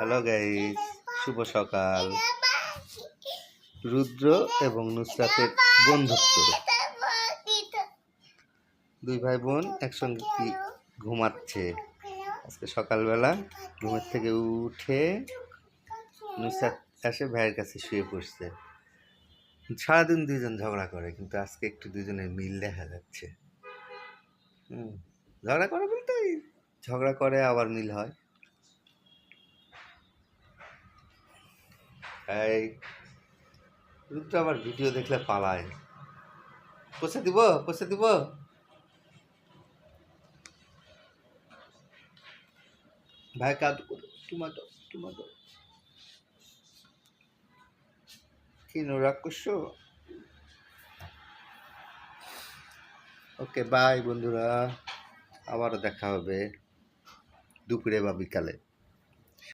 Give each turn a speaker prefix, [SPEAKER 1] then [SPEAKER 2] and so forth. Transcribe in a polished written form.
[SPEAKER 1] Hello guys, শুভ সকাল। রুদ্র এবং নুসরাতের বন্ধুত্ব। দুই ভাই বোন একসঙ্গে কি ঘুমাচ্ছে। আজকে সকালবেলা ঘুমের থেকে উঠে নুসরাত এসে ভাইয়ের কাছে শুয়ে পড়ছে। সারাদিন দুইজন ঝগড়া করে, কিন্তু আজকে একটু দুজনের মিল দেখা যাচ্ছে। ঝগড়া করে বলতে ঝগড়া করে আবার মিল হয়। এই রুদ্র আবার ভিডিও দেখলে পালায়। পৌঁছে দিব ভাই কাদু টুমাটো টুমাটো কি রাগ করছো? ওকে বাই বন্ধুরা, আবারও দেখা হবে দুপুরে বা বিকালে।